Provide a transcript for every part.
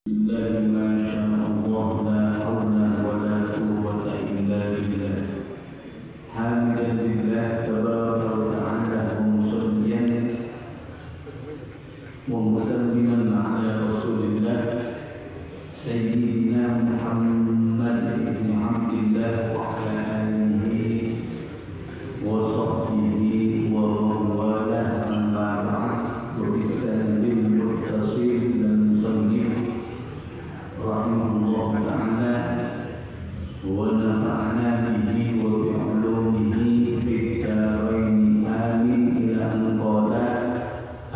لله ما شاء الله لا حول ولا قوة إلا بالله حامدا لله تبارك وتعالى ومصليا ومسلما على رسول الله سيدنا محمد بن عبد الله وعلى آله وصحبه ومن والاه أما بعد وبالسند المتصل للمصنف رحمه الله تعالى ونفعنا به وبعلومه في الدارين آمين إلى أن قال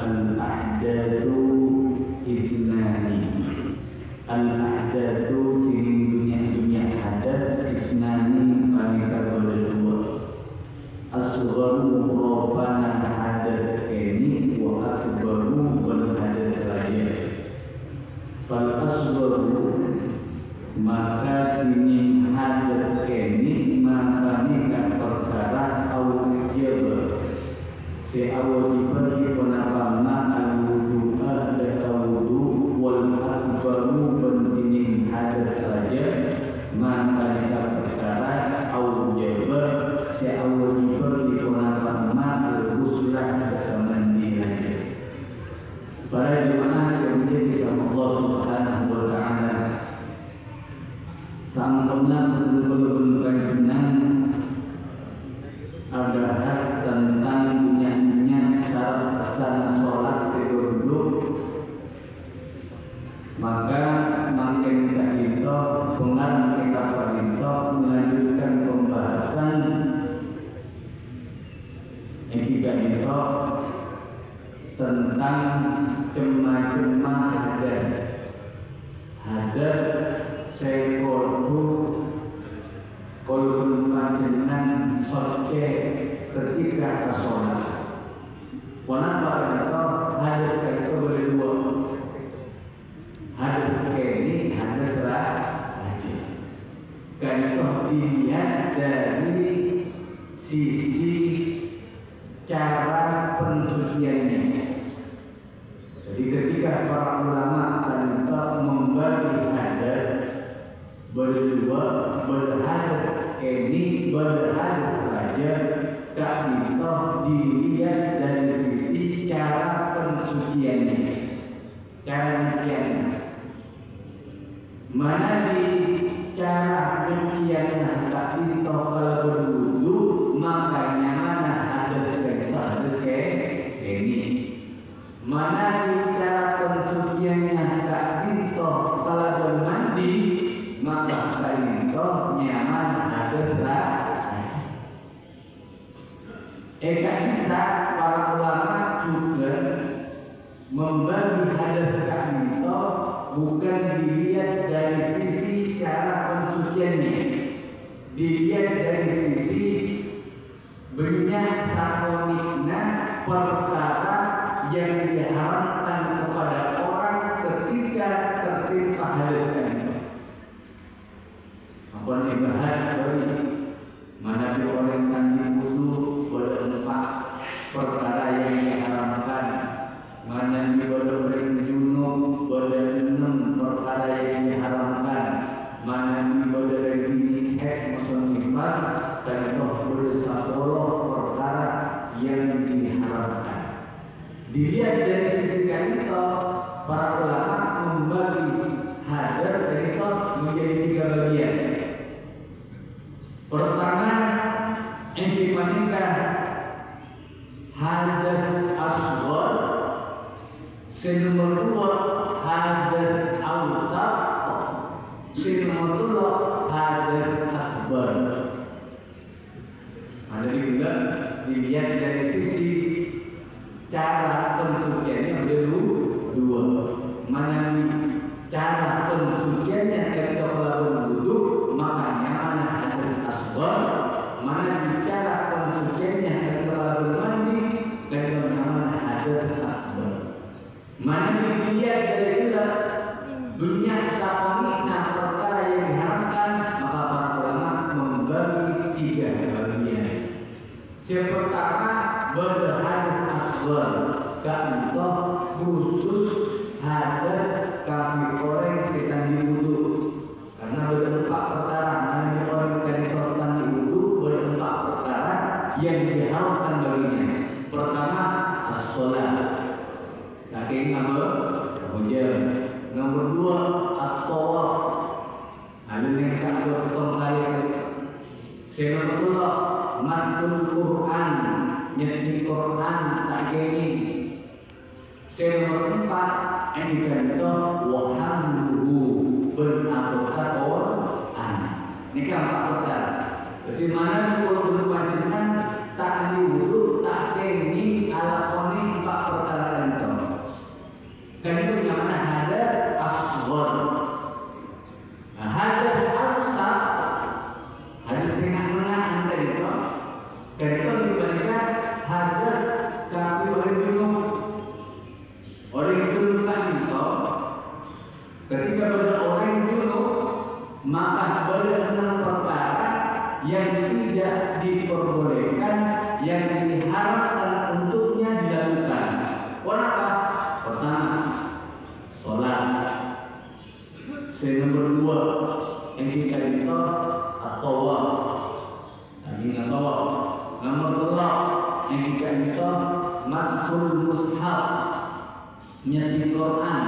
الأحداث اثنان الأحداث في dunia hadas isnani mereka berdua asgharu rofana hadas ini wa akbaru wal hadas raya fal asgharu maka ini hadas ini maka nikah perkara awal jabal si awal diberi penapama al-wudu'ah dan wudu wal akbaru pentingin hadas saja maka nikah perkara awal jabal si awal diberi penapama al-uslah dan mandi saja. Para jemaah yang menjadi sama Allah Subhanahu wa Ta'ala, sangkutnya betul-betul kajian ada hak tentang dunia syarat sholat dulu, maka makin kita pengarang kita melanjutkan pembahasan etika kita tentang cema-cema hadas saya kordu kolon panjenengan soce ketika sholat. Kenapa kita hadas itu berdua? Hadas ini hadas rajin. Kalau dilihat dari sisi cara pensuciannya. Jadi ketika para ulama kita membagi hadas berdua berhadas ini berhadas saja tak bisa dilihat dari sisi cara pensuciannya, cara pensuciannya. Mana di cara pensuciannya tak bisa kalau berwudu, makanya mana hadas ini. Mana di cara pensuciannya tak bisa kalau bermandi, maka itu nyaman ada bisa para ulama juga membagi hadas itu bukan dilihat dari sisi cara pensuciannya, dilihat dari sisi banyak sakonikna perkara yang diharamkan kepada orang ketika tertimpa hadas itu. Apa yang dibahas tadi? Mana orang tadi wudu berempat perkara yang diharamkan. Mana orang junub berenam perkara yang diharamkan. Mana orang haid muslimah dan bersapuluh perkara yang diharamkan. Dilihat dari sisi itu, para ulama membagi hadas itu menjadi 3 bagian. Pertama, yang dibandingkan hadas asghar, nomor 2 hadas awsat, nomor 3 hadas akbar. Ada juga dilihat dari sisi cara pensuciannya berdua. Mana cara pensuciannya ketika berwudu, makanya mana hadas asghar, mana bicara pensuciannya ketika bermandi, dan mana hadas akbar. Mana dilihat dari itu dunia sakonikna perkara yang diharamkan, maka para ulama membagi 3 bagian. Yang pertama berhadas asghar, kaidah khusus hadas kami goreng Nomor dua, at-tawaf. Ada yang tak berkali-kali. Nomor dua, masukul Quran, nyeti Quran tak gini. Nomor empat, yang dikata wahamluhu berakal Quran. Ini kan empat perkara. Jadi mana kalau berpacaran tak diurut tak gini alakoni empat perkara itu. Dan itu yang mana ada asghar. Ada al-sab. Hadis menang anda itu. Dan itu dibandingkan hadis kafir orang dulu. Orang dulu kan itu. Ketika pada orang dulu maka berenang perkara yang tidak diperbolehkan, yang diharapkan untuknya dilakukan. Kenapa? Pertama, sholat. Nomor dua, yang kita itu at-tawaf. Ini at-tawaf. Nomor dua, yang kita itu masukul mushaf, nyeti Quran.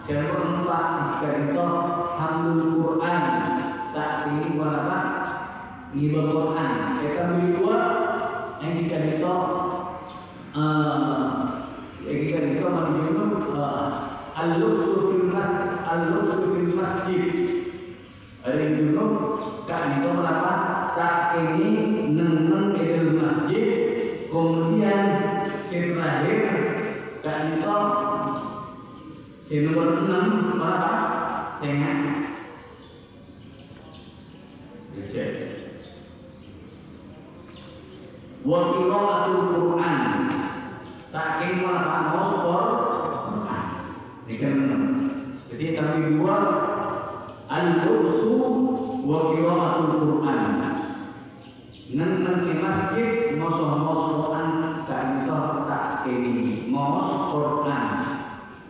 Nomor empat, kita itu hamdul Quran. Tak ini apa? Ngibah Quran. Yang kedua, yang kita itu al-lubsu fil masjid. Ada yang dulu kan itu apa? Tak ini neng di masjid. Kemudian terakhir kan itu nomor 6 apa? Dengan wa qiraatul Quran. Tak kira apa mau sport Quran. Jadi kami dua al-lubsu wa qiraatul Quran. Nang di masjid mosoh-mosohan kan itu tak ini mos Quran.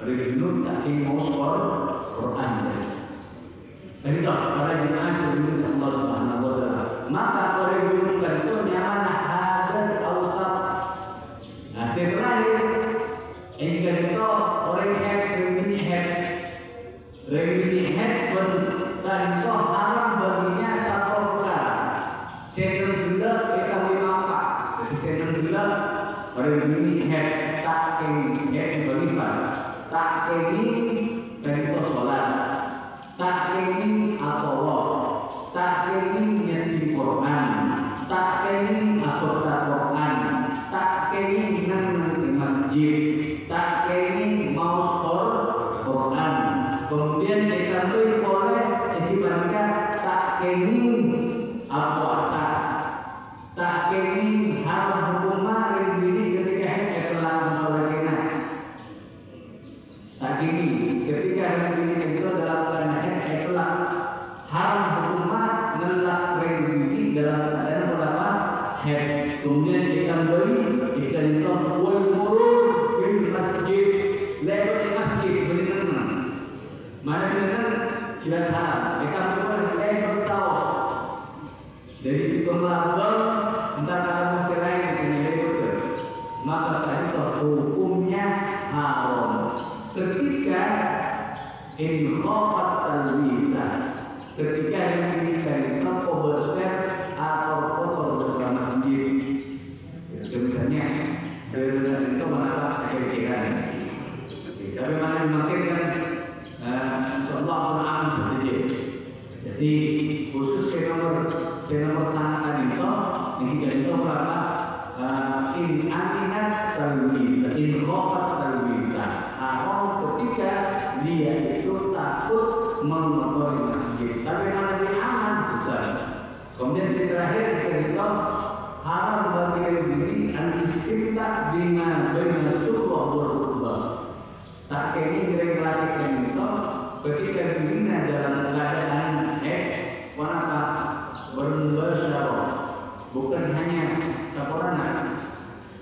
Rindu tak ini mos Quran. Jadi para jemaah sekalian Allah Subhanahu wa taala. Maka orang dulu kan itu nyaman hadis awsat. Nah, terakhir ini kan itu orang remini head dan itu haram baginya satu perkara. Senang gula kita boleh apa? Jadi senang gula remini head tak ini beribadah. Tak ini dan itu sholat. Tak ini at-tawaf. Tak ini nyeti Quran. Tak ini akhota Quran. Tak ini nang di masjid. Tak ini mau Quran. Kemudian dikandung oleh dibandingkan tak ini puasa. Tak ini haram hukumah yang ini ketika telah mensolehkan. Tak ini ketika ini itu dalam keadaan telah haram hukumah nelak ini dalam keadaan berapa? Kemudian dikandung dikandung wal murud fil masjid. Lewat di masjid benar. Mana benar jelas haram. Mereka berbuat bersaus. Dari situ melabel entah kamu selain sini itu. Maka tadi hukumnya haram. Ketika in khafat talwita, ketika ini dari koberter atau kotor dalam masjid. Misalnya dari itu mana kira-kira. Tapi mana dimaksudkan insyaallah Quran seperti itu. Jadi khusus nomor sangat itu yang kita itu berapa? In aminat talwita, in khafat talwita. Haram ketika dia itu takut mengotori masjid. Tapi mana dia aman bukan. Kemudian terakhir kita itu haram bagi diri al-istifta bima baina surah wal khutbah. Tak ini kira-kira itu ketika dirinya dalam keadaan wanita bermubasyarah, bukan hanya saparana,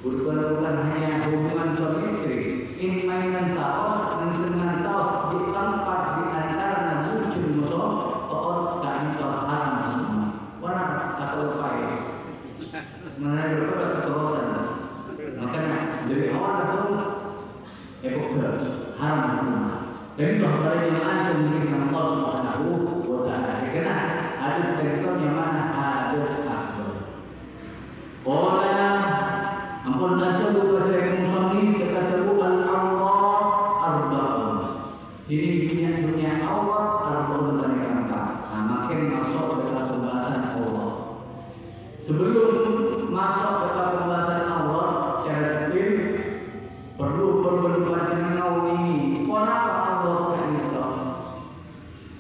bukan hanya hubungan suami istri. Ini mainan saos dan senang saos di tempat di antara muncul musuh atau kantor haram. Wanita atau upaya mana berapa keterusan. Makanya dari awal langsung haram. Dan itu pada jemaah sumber Allah Subhanahu wa taala. Karena ada sebagian yang mana ada akbar. Orang ampun aja bukan saya musonif kata Allah arba'un. Jadi dunia Allah arba'un dari empat. Nah, makin masuk ke dalam pembahasan Allah. Sebelum masuk ke dalam pembahasan Allah secara detail perlu berpendapat ini. Kenapa Allah kayak gitu?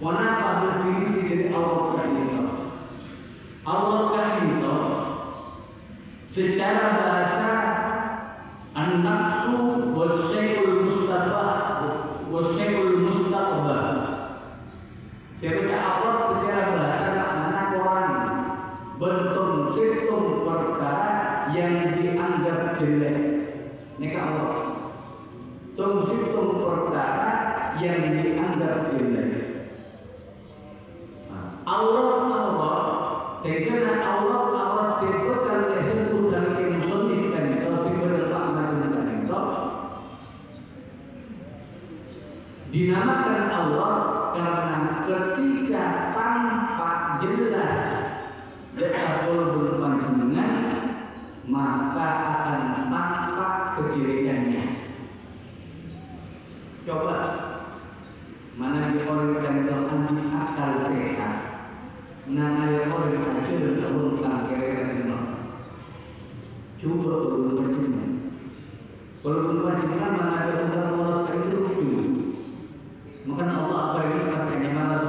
Kenapa definisi jadi Allah kayak gitu? Allah kayak gitu secara bahasa an-nafsu wasyai'ul mustaqbah. Saya baca Allah secara bahasa mana orang bentuk situng perkara yang dianggap jelek. Ini Allah. Situng perkara yang dianggap jelek. Allah sehingga Allah sebutkan disebutkan musonif dan itu sebutkan makna itu dinamakan Allah karena ketika tampak jelas dasar panjenengan maka akan tampak kejelekannya. Coba mana di orang yang anti akal sehat, mana di orang yang kecil dan tentang kira-kira semua. Coba kalau panjenengan mana ada tentang Allah itu lucu. Maka Allah apa ini pakai mana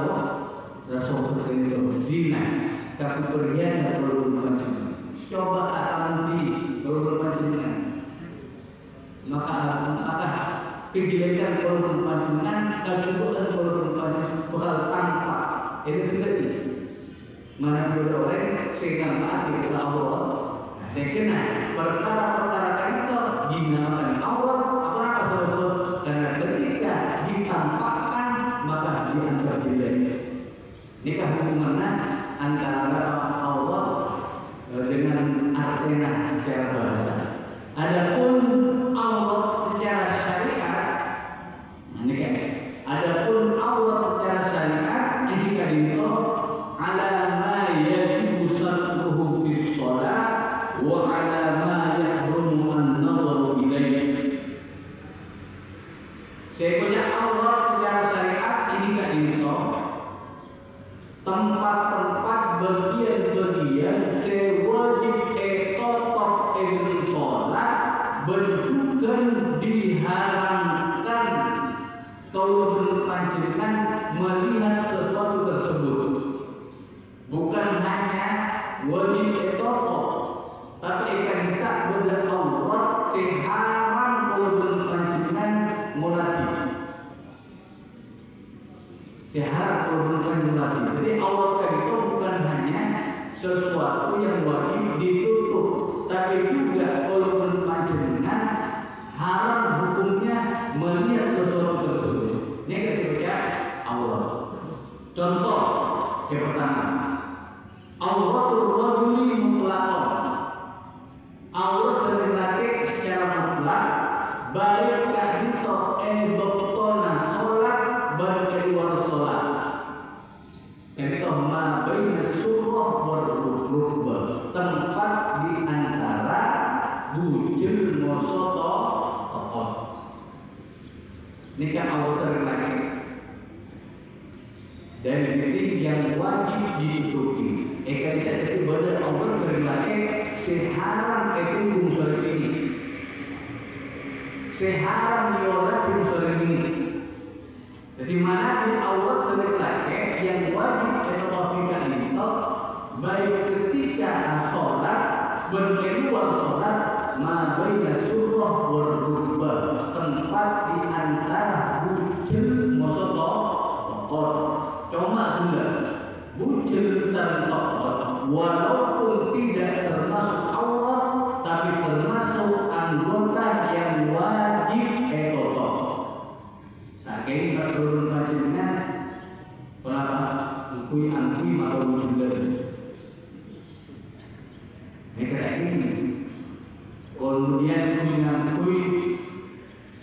Rasul itu zina, tapi perhiasan kalau panjenengan. Coba nanti kalau panjenengan maka kejelekan kalau panjenengan, kecubukan kalau panjenengan bakal tampak. Ini tidak ini. Mana ada orang sehingga mati kepada Allah. Saya kena perkara-perkara itu dinamakan Allah. Apa sebab? Karena ketika ditampakkan maka dianggap jelek. Nikah hubungannya antara Allah dengan artena secara bahasa. Adapun Allah secara syariat, ini kan. Adapun Allah secara syariat ini kan itu ala ma yajibu sarfuhu fi shalah wa ala ma yahrumu an-nazaru ilaihi. Sebenarnya Allah secara syariat ini kan itu tempat-tempat bagian-bagian sewajib etotop sholat bentukan diharamkan kalau berpanjenengan melihat sesuatu tersebut. Bukan hanya wajib etotop, tapi ikan bisa benda Allah seharam kalau berpanjenengan mulati. Seharam kalau berpanjenengan mulati. Jadi Allah itu bukan hanya sesuatu yang wajib ditutup, tapi juga kalau berpanjenengan haram hukumnya melihat sesuatu tersebut. Ini kesebaca Allah. Contoh yang pertama, Allah turwajuli mutlakon. Allah terlaki secara mutlak, baik kahito bektona sholat, baik kedua sholat. Yang itu mabaina surah warrukbah, tempat di antara bujil mosoto tokoh. Ini kan Allah terlaki dari sisi yang wajib ditutupi. Kan bisa jadi benar Allah terlaki seharam itu unsur ini, seharam yorat unsur ini. Jadi mana Allah terlaki yang wajib etotopika itu baik ketika sholat berkedua sholat mabaina surah warrukbah, tempat di antara bujil mosoto tokoh. Cuma juga bujil dan tokoh walaupun tidak termasuk Allah tapi termasuk anggota yang wajib etotok. Nah, ini turun panjenengan kenapa? Angkui maka wujud. Ini kayak ini. Kemudian mengakui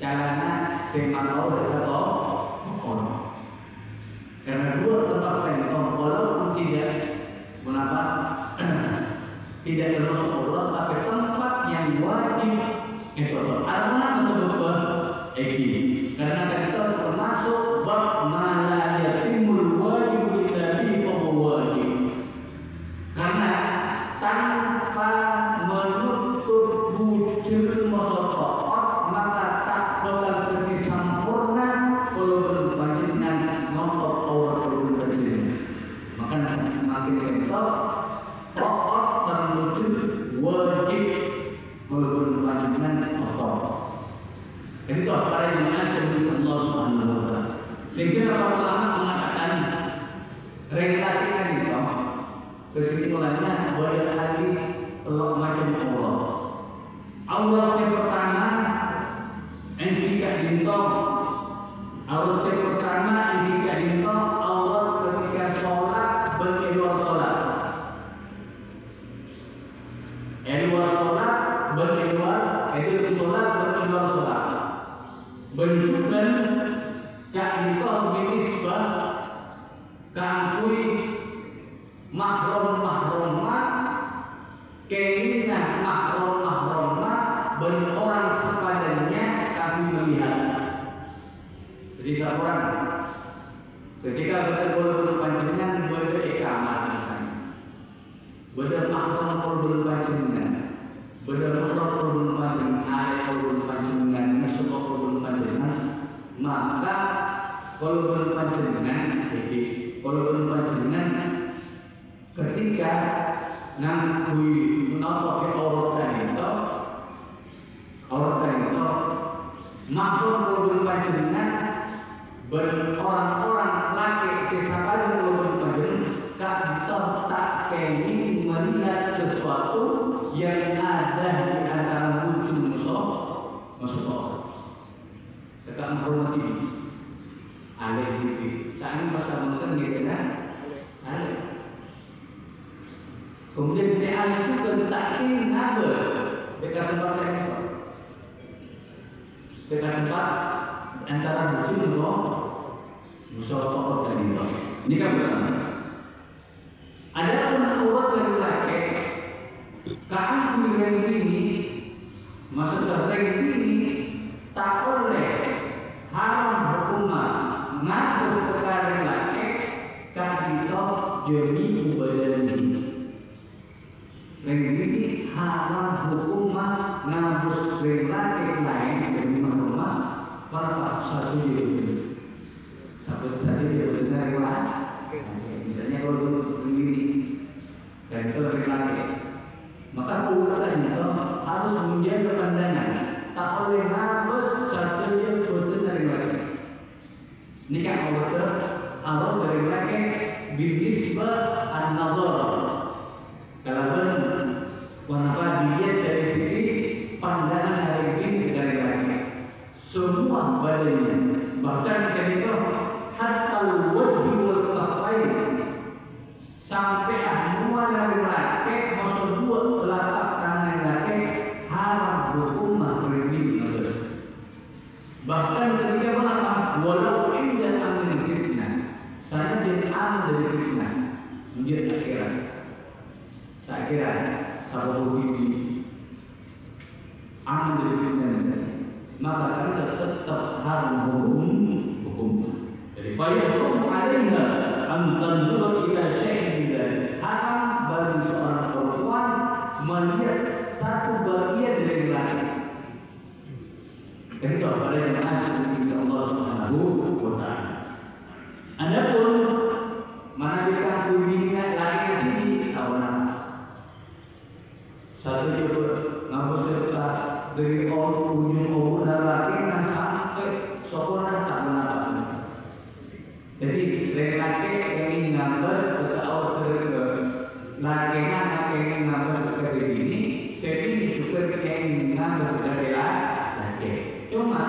caranya semakau atau kesimpulannya boleh lagi macam Allah. Allah yang pertama yang tidak dintong. Allah yang pertama yang tidak dintong. Allah ketika sholat berluar sholat. Luar sholat berluar, itu sholat berluar sholat. Bentukan kak dintong binisbah kangkui mahrum-mahrumat keinginan mahrum-mahrumat ben orang sepadannya kami melihat. Jadi seorang ketika betul-betul panjenengan beda ikamat misalnya, beda mahrum betul panjenengan, beda mahrum betul panjenengan, ayat betul panjenengan, masuk betul panjenengan, maka kalau betul panjenengan, jadi kalau betul panjenengan ketika ngangkui menapa ke orang itu makhluk betul panjenengan ben orang-orang laki sesakan betul panjenengan tak kenging melihat sesuatu yang ada di antara wujud musuh Allah. Tetap menghormati alih diri. Tak ingin pasal mungkin dia kena alih. Kemudian saya alih juga tak ingin ngabes dekat tempat yang dekat tempat antara wujud musuh Allah dan Allah. Ini kan pertama. Adapun aurat dari laki, kaki yang ini, maksudnya yang ini tak boleh haram hukumah ngabes perkara laki kaki itu jadi badan ini. Yang ini haram hukumah ngabes laki lain jadi hukumah karena satu dia benar misalnya kalau begini dan itu laki, maka urutan itu harus menjaga pandangan, tak boleh ngabes satu yang betul dari laki. Ini kan Allah dari laki binisbah an-nazar. Kalau kenapa dilihat dari sisi pandangan hari ini dari laki, semua badannya, bahkan ketika hatta wajhi wal kafain sampai semua dari laki maksud dua telapak tangan laki haram hukumah berbeda. Bahkan ketika mana walau indah amin fitnah, saya dia aman dari fitnah, dia tak kira sahabat ini aman dari fitnah, maka kita tetap haram hukum. Jadi fayahrum alaiha an tanzura ila syai'in dari haram bagi seorang perempuan melihat satu bagian dari laki. Itu pada jemaah sekalian Allah Subhanahu wa taala. Adapun manakah kubinya laki ini kawan satu juga ngabus dari ujung laki sampai seorang tak menapa. Jadi laki yang ngabus ke awal laki yang ngabus ke sini, ini juga yang ngabus dari laki. Cuma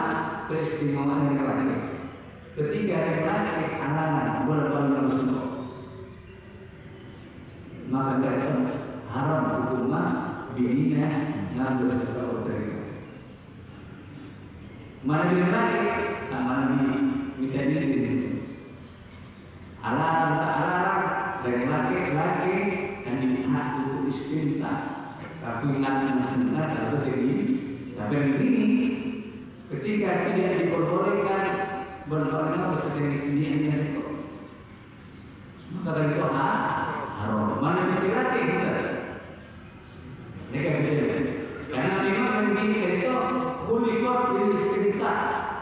keistimewaan yang laki. Ketika laki halangan berlalu semua, maka mereka haram hukumah dirinya ngabus ke awal dari. Mana dia laki, tak mana minta izin. Alarm tak alarm dari laki dan dilihat untuk istinta. Tapi ingat sebentar kalau sedih. Tapi ini ketika tidak diperbolehkan berkorban sesuatu ini itu, maka dari itu haram. Mana bisa laki kita? Mereka beda. Karena memang ini itu kulikot istinta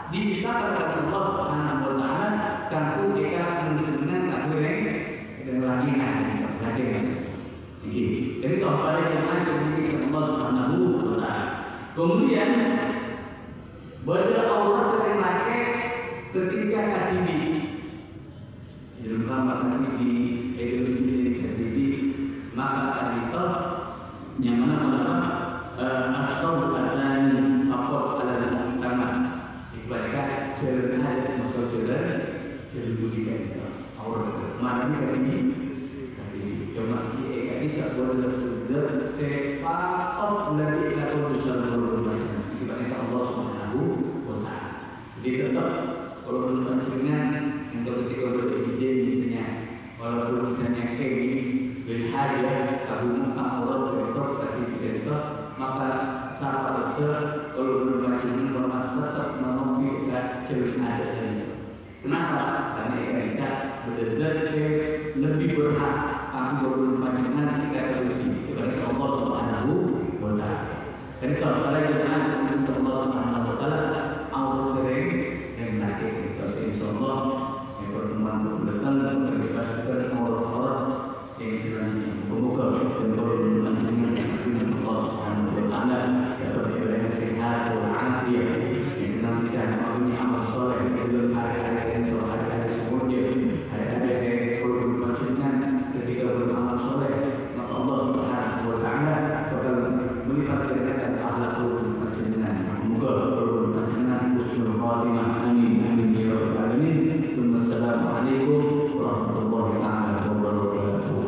diciptakan oleh Allah Subhanahu wa taala kalau jika mensenang tak boleh dan lagi lagi. Jadi kalau pada jemaah sekalian Allah Subhanahu wa taala. Kemudian pada aurat dari laki ketika katibi dalam kamar katibi katibi maka tadi itu yang mana apa asal adani fakor ada utama ibaratkan jalan ada masuk jalan budaya awal mana ini cuma ini sebuah sepakat dari kata besar berubah ibaratkan Allah Subhanahu wa Ta'ala. Jadi tetap kalau berpancingan untuk ketika beride misalnya walaupun misalnya kayak gini berhadiah kabum Allah berikut tapi tidak maka sahabat itu kalau berpancingan bermaksud tetap menemui kita cerita ada ini. Kenapa? Karena kita benar-benar lebih berhak kami berpancingan kita terus kepada Allah Subhanahu wa Ta'ala. Jadi kalau kita untuk Allah Subhanahu wa Ta'ala Allah sering yang nanti kita insyaallah yang pertemuan berdatang berdasarkan orang-orang yang selanjutnya semoga dan berpancingan dengan Allah Subhanahu wa Ta'ala dapat diberikan sehat walafiat yang nanti akan amal soleh dalam hari-hari yang hari-hari semuanya hari-hari yang berpancingan ketika beramal soleh maka Allah Subhanahu wa Ta'ala bakal melipat gandakan pahala berpancingan semoga berpancingan husnul khatimah amin amin ya rabbal alamin. Assalamualaikum warahmatullahi wabarakatuh.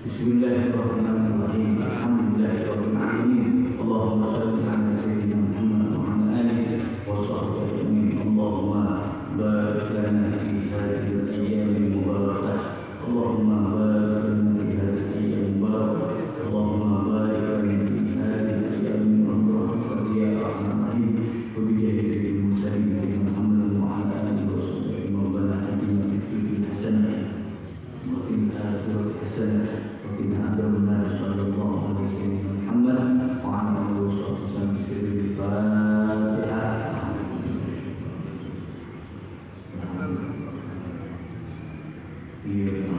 Bismillahirrahmanirrahim. Alhamdulillahirabbil alamin. Allahumma shalli ala sayyidina Muhammad wa ala alihi wa sahbihi ajma'in. Allahumma barik lana fi hadhihi al-ayyam al-mubarakah. Allahumma barik lana fi hadhihi al-ayyam al-mubarakah. Allahumma barik lana fi hadhihi al-ayyam al-mubarakah ya arhamar rahimin. Wa bi sayyidil mursalin Muhammad wa ala alihi wa sahbihi rabbana atina fid dunya hasanah wa fil akhirati hasanah wa qina adzabannar. Sallallahu alaihi wasallam Muhammad wa ala alihi wa sahbihi Al-Fatihah. Iya.